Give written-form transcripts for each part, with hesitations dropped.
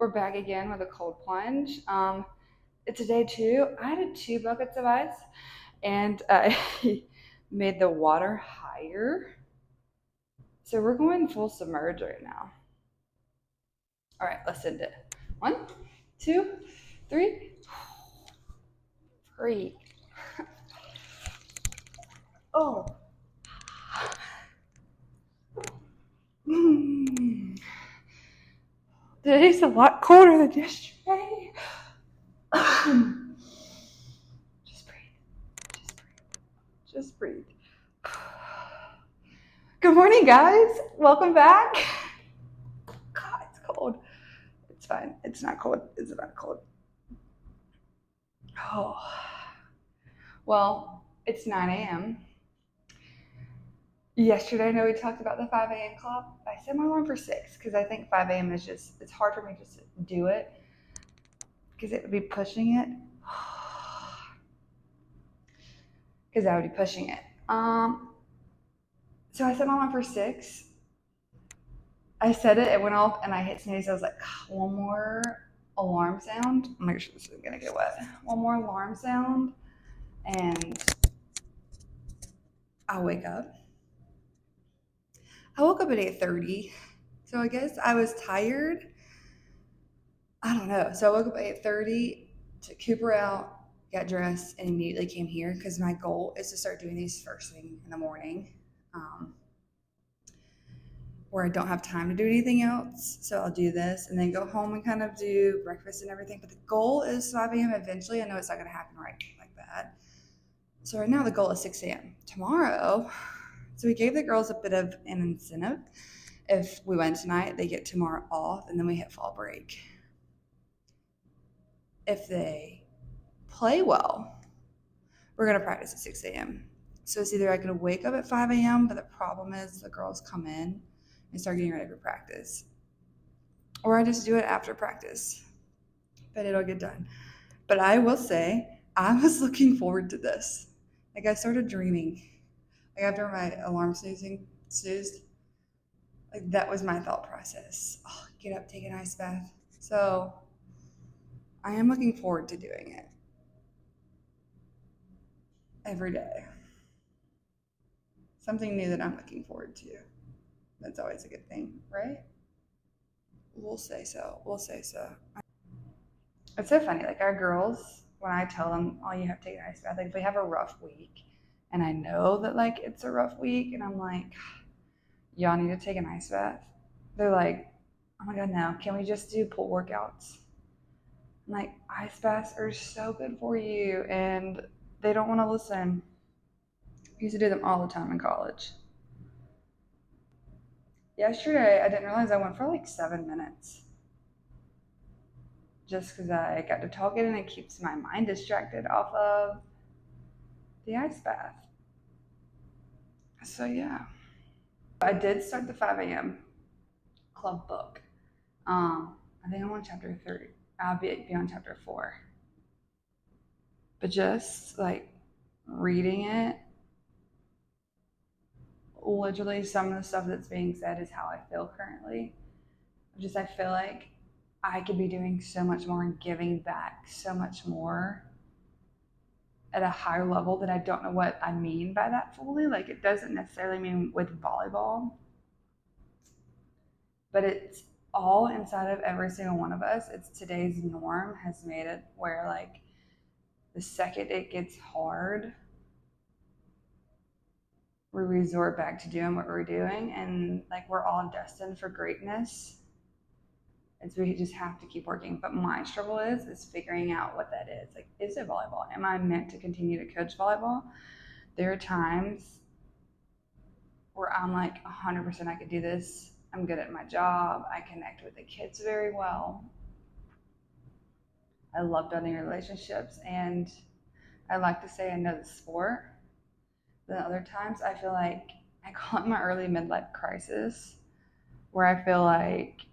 We're back again with a cold plunge. It's a day two. I did 2 buckets of ice and I made the water higher. So we're going full submerge right now. All right, let's end it. 1, 2, 3. Freak. Oh. Today's a lot colder than yesterday. Just breathe. Just breathe. Just breathe. Good morning, guys. Welcome back. God, it's cold. It's fine. It's not cold. It's not cold. Oh. Well, it's 9 a.m. Yesterday, I know we talked about the 5 a.m. club. I set my alarm for 6 because I think 5 a.m. is just, it's hard for me just to do it because it would be pushing it. Because I would be pushing it. So I set my alarm for 6. I said it, it went off, and I hit snooze. I was like, one more alarm sound. I'm not sure this is gonna get wet. One more alarm sound, and I'll wake up. I woke up at 8:30, so I guess I was tired. I don't know. So I woke up at 8:30, took Cooper out, got dressed, and immediately came here because my goal is to start doing these first thing in the morning. Where I don't have time to do anything else. So I'll do this and then go home and kind of do breakfast and everything. But the goal is 5 a.m. eventually. I know it's not going to happen right like that. So right now the goal is 6 a.m. Tomorrow, so we gave the girls a bit of an incentive. If we win tonight, they get tomorrow off and then we hit fall break. If they play well, we're going to practice at 6 a.m. So it's either I can wake up at 5 a.m., but the problem is the girls come in and start getting ready for practice. Or I just do it after practice, but it'll get done. But I will say, I was looking forward to this. Like I started dreaming. Like after my alarm snoozed, like that was my thought process. Oh, get up, take an ice bath. So I am looking forward to doing it every day. Something new that I'm looking forward to. That's always a good thing, right? We'll say so. We'll say so. It's so funny. Like our girls, when I tell them, "Oh, you have to take an ice bath," like if we have a rough week, and I know that like it's a rough week, and I'm like, "Y'all need to take an ice bath." They're like, "Oh my god, no! Can we just do pool workouts?" I'm like, ice baths are so good for you, and they don't want to listen. I used to do them all the time in college. Yesterday, I didn't realize I went for like 7 minutes. Just because I got to talking and it keeps my mind distracted off of the ice bath. So yeah, I did start the 5 a.m. club book. I think I'm on chapter 3. I'll be on chapter 4. But just like reading it, literally some of the stuff that's being said is how I feel currently. I feel like I could be doing so much more and giving back so much more at a higher level that I don't know what I mean by that fully. Like it doesn't necessarily mean with volleyball, but it's all inside of every single one of us. It's today's norm has made it where like the second it gets hard, we resort back to doing what we're doing, and like we're all destined for greatness. And so we just have to keep working. But my struggle is figuring out what that is. Like, is it volleyball? Am I meant to continue to coach volleyball? There are times where I'm like 100% I could do this. I'm good at my job. I connect with the kids very well. I love building relationships, and I like to say I know the sport. Then other times I feel like I call it my early midlife crisis, where I feel like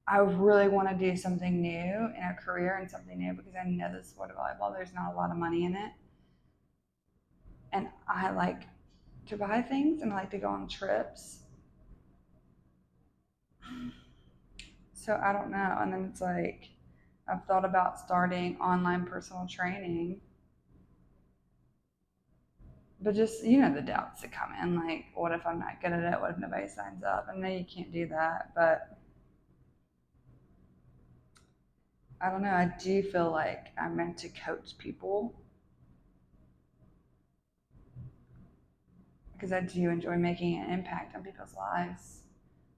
I really want to do something new in a career and something new because I know the sport of volleyball, there's not a lot of money in it. And I like to buy things and I like to go on trips. So I don't know. And then it's like, I've thought about starting online personal training, but just, the doubts that come in. Like, what if I'm not good at it? What if nobody signs up? I know you can't do that, but I don't know. I do feel like I'm meant to coach people because I do enjoy making an impact on people's lives.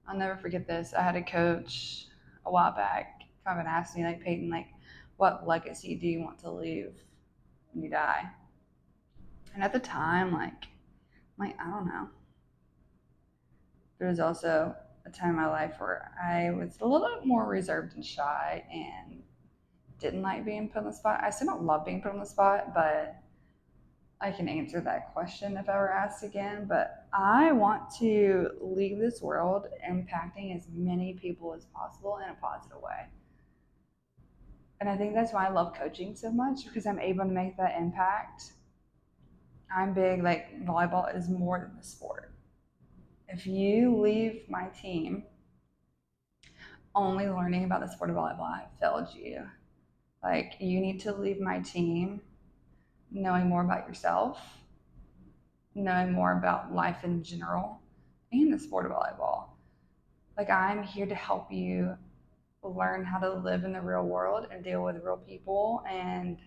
I'll never forget this. I had a coach a while back come and ask me, like, Peyton, like, what legacy do you want to leave when you die? And at the time, I don't know. There was also a time in my life where I was a little bit more reserved and shy and didn't like being put on the spot. I still don't love being put on the spot, but I can answer that question if I were asked again. But I want to leave this world impacting as many people as possible in a positive way. And I think that's why I love coaching so much, because I'm able to make that impact. I'm big, like, volleyball is more than the sport. If you leave my team only learning about the sport of volleyball, I failed you. Like, you need to leave my team knowing more about yourself, knowing more about life in general, and the sport of volleyball. Like, I'm here to help you learn how to live in the real world and deal with real people and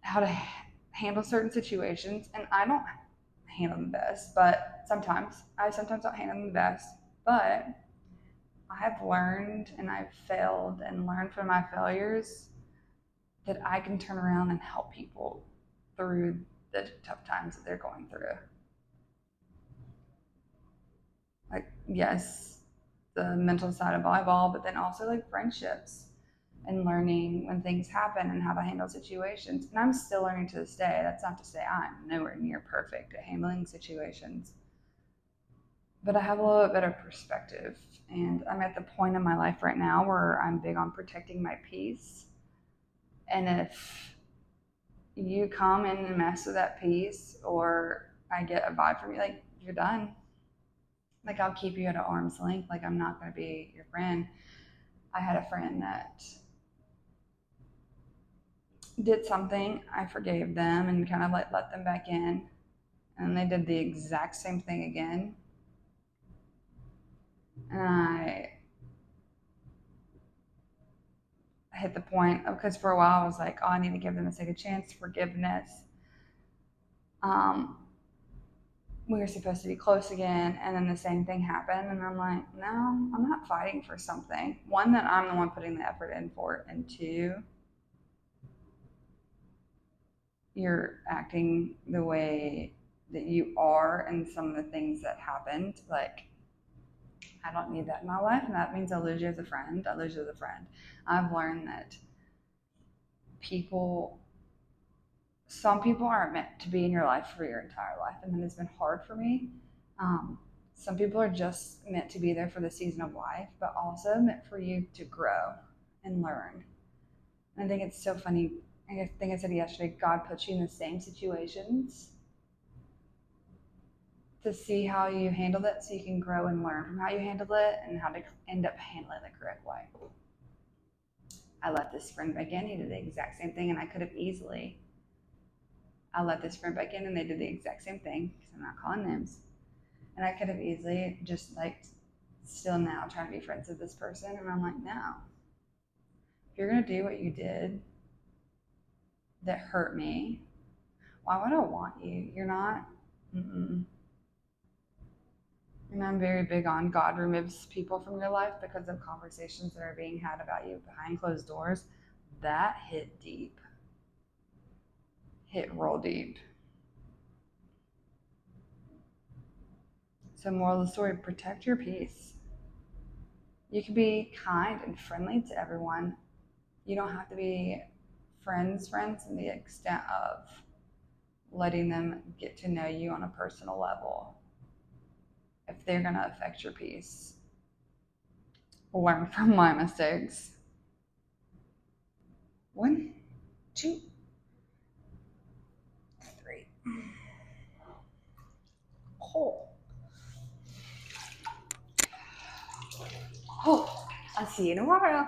how to handle certain situations. And I don't handle them the best, but sometimes don't handle them the best, but I have learned and I've failed and learned from my failures that I can turn around and help people through the tough times that they're going through. Like, yes, the mental side of volleyball, but then also like friendships and learning when things happen and how to handle situations. And I'm still learning to this day. That's not to say I'm nowhere near perfect at handling situations, but I have a little bit better perspective. And I'm at the point in my life right now where I'm big on protecting my peace. And if you come in and mess with that peace, or I get a vibe from you, like, you're done. Like, I'll keep you at an arm's length. Like, I'm not going to be your friend. I had a friend that did something. I forgave them and kind of like let them back in. And they did the exact same thing again. And I hit the point, because for a while I was like, oh, I need to give them a second chance, forgiveness. We were supposed to be close again, and then the same thing happened, and I'm like, no, I'm not fighting for something. One, that I'm the one putting the effort in for, and two, you're acting the way that you are, and some of the things that happened, like, I don't need that in my life, and that means I lose you as a friend. I've learned that some people aren't meant to be in your life for your entire life, and that has been hard for me. Some people are just meant to be there for the season of life, but also meant for you to grow and learn. And I think it's so funny. I think I said yesterday, God puts you in the same situations to see how you handled it, so you can grow and learn from how you handled it and how to end up handling it the correct way. I let this friend back in. He did the exact same thing, and I let this friend back in, and they did the exact same thing, because I'm not calling names. And I could have easily just, like, still now trying to be friends with this person. And I'm like, no. If you're going to do what you did that hurt me, why would I want you? You're not. Mm-mm. And I'm very big on God removes people from your life because of conversations that are being had about you behind closed doors. That hit deep. Hit real deep. So, moral of the story, protect your peace. You can be kind and friendly to everyone. You don't have to be friends in the extent of letting them get to know you on a personal level if they're going to affect your peace. Learn from my mistakes. 1, 2, 3. Cool. Oh, I'll see you tomorrow.